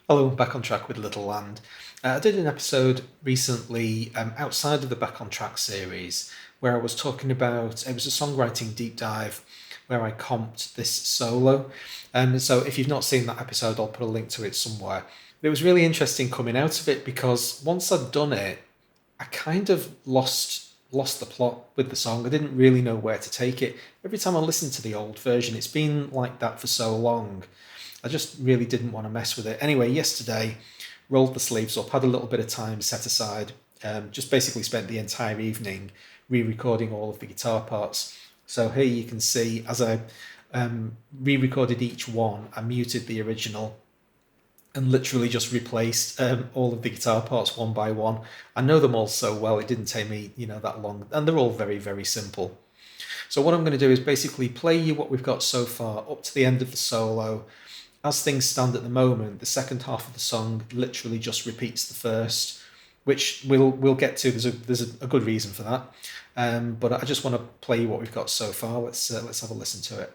Hello, back on track with Littleland. I did an episode recently outside of the Back on Track series where I was talking about, it was a songwriting deep dive where I comped this solo. So if you've not seen that episode, I'll put a link to it somewhere. It was really interesting coming out of it because once I'd done it, I kind of lost the plot with the song. I didn't really know where to take it. Every time I listen to the old version, it's been like that for so long. I just really didn't want to mess with it. Anyway, yesterday, rolled the sleeves up, had a little bit of time set aside, just basically spent the entire evening re-recording all of the guitar parts. So here you can see as I re-recorded each one, I muted the original and literally just replaced all of the guitar parts one by one. I know them all so well, it didn't take me, that long, and they're all very, very simple. So what I'm going to do is basically play you what we've got so far up to the end of the solo. As things stand at the moment, the second half of the song literally just repeats the first, which we'll get to. There's a good reason for that, but I just want to play you what we've got so far. Let's have a listen to it.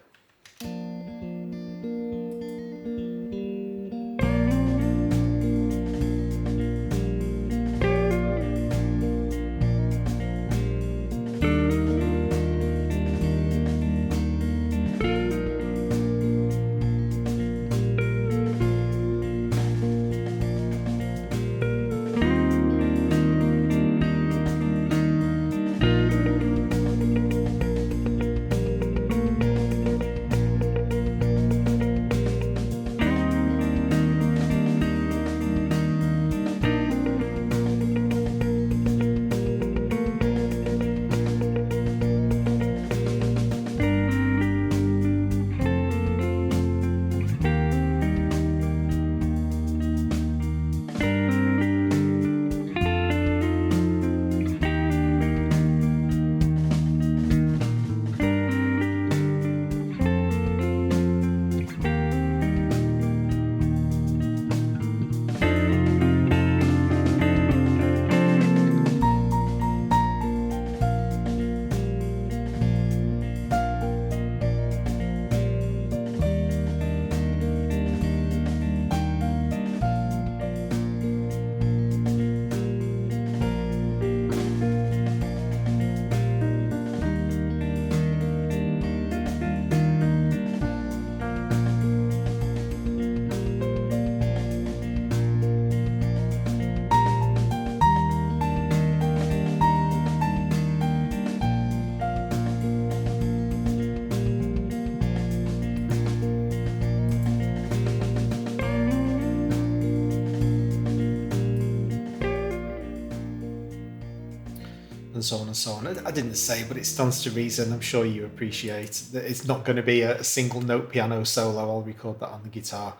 And so on and so on. I didn't say, but it stands to reason. I'm sure you appreciate that it's not going to be a single note piano solo. I'll record that on the guitar.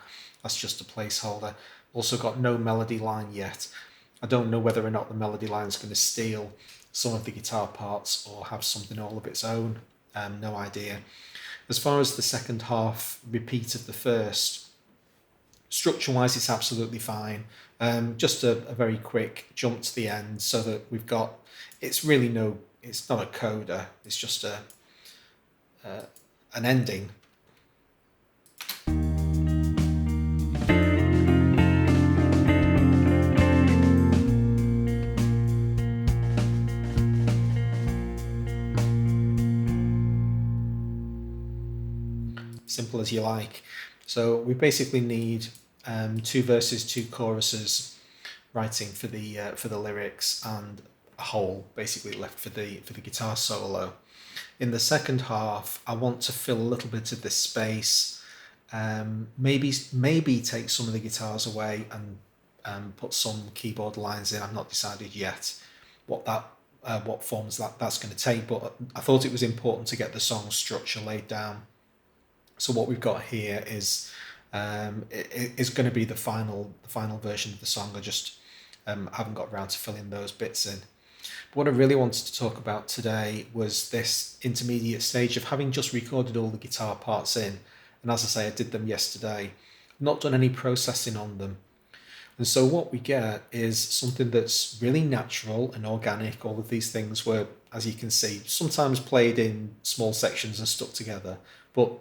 That's just a placeholder. Also got no melody line yet. I don't know whether or not the melody line is going to steal some of the guitar parts or have something all of its own. No idea. As far as the second half repeat of the first, structure-wise, it's absolutely fine. Just a very quick jump to the end so that we've got. It's not a coda. It's just an ending. Simple as you like. So we basically need two verses, two choruses, writing for the lyrics, and a hole basically left for the guitar solo. In the second half, I want to fill a little bit of this space. Maybe take some of the guitars away and put some keyboard lines in. I've not decided yet what forms that's going to take, but I thought it was important to get the song structure laid down. So what we've got here is going to be the final version of the song. I just haven't got around to filling those bits in. But what I really wanted to talk about today was this intermediate stage of having just recorded all the guitar parts in. And as I say, I did them yesterday. Not done any processing on them. And so what we get is something that's really natural and organic. All of these things were, as you can see, sometimes played in small sections and stuck together, but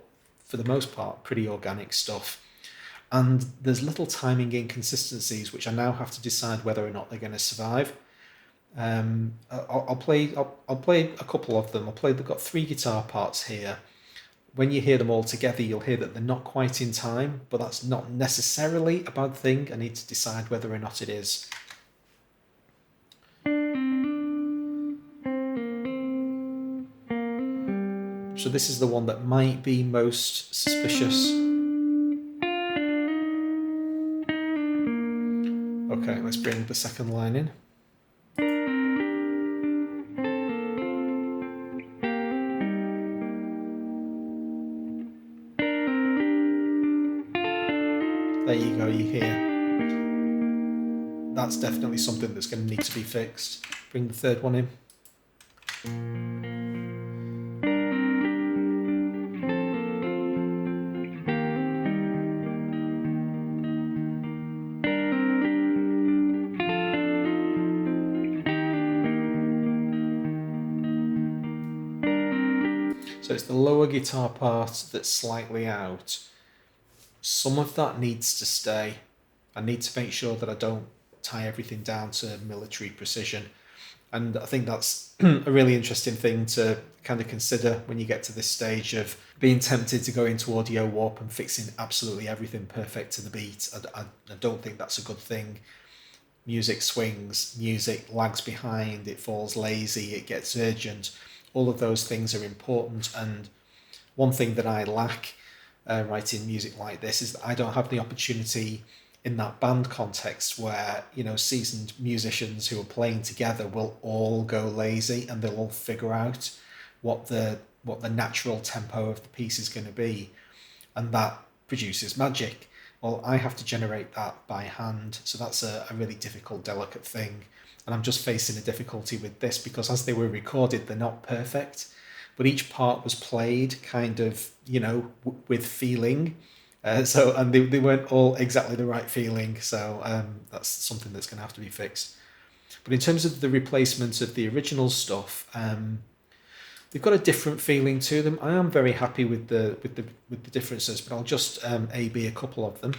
for the most part, pretty organic stuff. And there's little timing inconsistencies which I now have to decide whether or not they're going to survive. I'll play a couple of them. They've got 3 guitar parts here. When you hear them all together, you'll hear that they're not quite in time, but that's not necessarily a bad thing. I need to decide whether or not it is. So this is the one that might be most suspicious. Okay, let's bring the second line in. There you go, you hear. That's definitely something that's going to need to be fixed. Bring the third one in. So it's the lower guitar part that's slightly out. Some of that needs to stay. I need to make sure that I don't tie everything down to military precision. And I think that's a really interesting thing to kind of consider when you get to this stage of being tempted to go into audio warp and fixing absolutely everything perfect to the beat. I don't think that's a good thing. Music swings, music lags behind, it falls lazy, it gets urgent. All of those things are important. And one thing that I lack writing music like this is that I don't have the opportunity in that band context where, you know, seasoned musicians who are playing together will all go lazy and they'll all figure out what the natural tempo of the piece is going to be, and that produces magic. Well, I have to generate that by hand, so that's a really difficult, delicate thing. And I'm just facing a difficulty with this because as they were recorded, they're not perfect, but each part was played kind of, you know, with feeling. And they weren't all exactly the right feeling. So that's something that's going to have to be fixed. But in terms of the replacement of the original stuff, they've got a different feeling to them. I am very happy with the differences, but I'll just A/B a couple of them.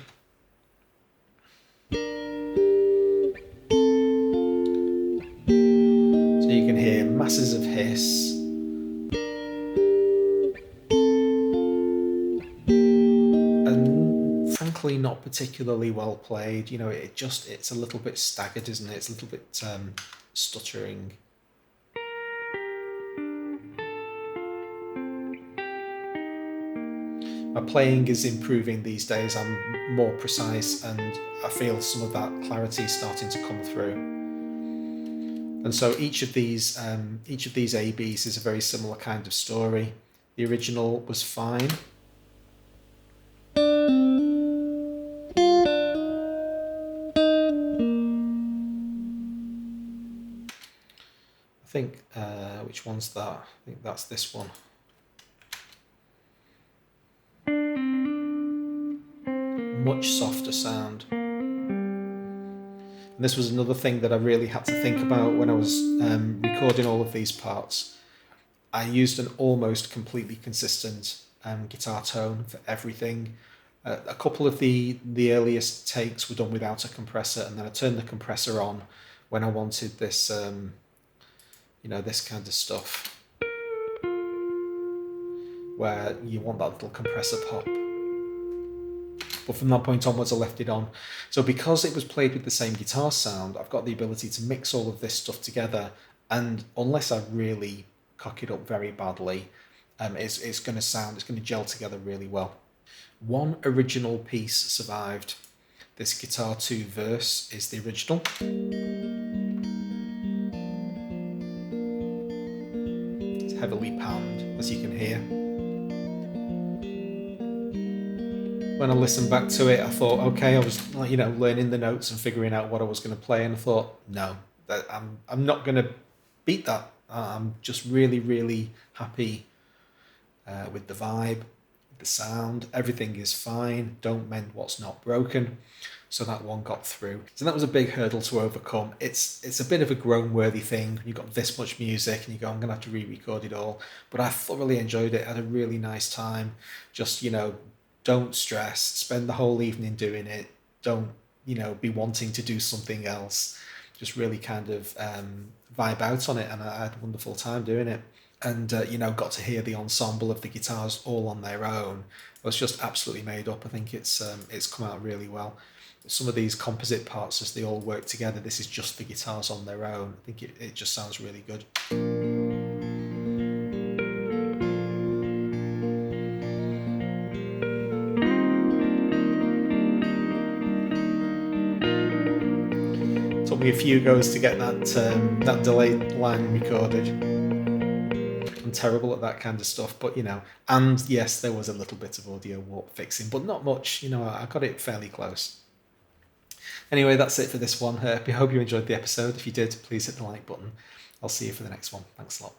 So you can hear masses of hiss. And frankly, not particularly well played. You know, it's a little bit staggered, isn't it? It's a little bit stuttering. My playing is improving these days. I'm more precise and I feel some of that clarity starting to come through. And so each of these A/Bs is a very similar kind of story. The original was fine. I think, which one's that? I think that's this one. Much softer sound. And this was another thing that I really had to think about when I was recording all of these parts. I used an almost completely consistent guitar tone for everything. A couple of the earliest takes were done without a compressor, and then I turned the compressor on when I wanted this, this kind of stuff, where you want that little compressor pop. But from that point onwards, I left it on. So because it was played with the same guitar sound, I've got the ability to mix all of this stuff together. And unless I really cock it up very badly, it's going to gel together really well. One original piece survived. This Guitar 2 verse is the original. It's heavily panned, as you can hear. When I listened back to it, I thought, okay, I was learning the notes and figuring out what I was going to play, and I thought, no, I'm not going to beat that. I'm just really, really happy with the vibe, the sound. Everything is fine. Don't mend what's not broken. So that one got through. So that was a big hurdle to overcome. It's a bit of a groan-worthy thing. You've got this much music and you go, I'm going to have to re-record it all. But I thoroughly enjoyed it. I had a really nice time. Just, don't stress, spend the whole evening doing it. Don't, be wanting to do something else. Just really kind of vibe out on it, and I had a wonderful time doing it. And got to hear the ensemble of the guitars all on their own. It was just absolutely made up. I think it's come out really well. Some of these composite parts, as they all work together, this is just the guitars on their own. I think it just sounds really good. Took me a few goes to get that delayed line recorded. I'm terrible at that kind of stuff, but and yes, there was a little bit of audio warp fixing, but not much. I got it fairly close. Anyway, that's it for this one. I hope you enjoyed the episode. If you did, please hit the like button. I'll see you for the next one. Thanks a lot.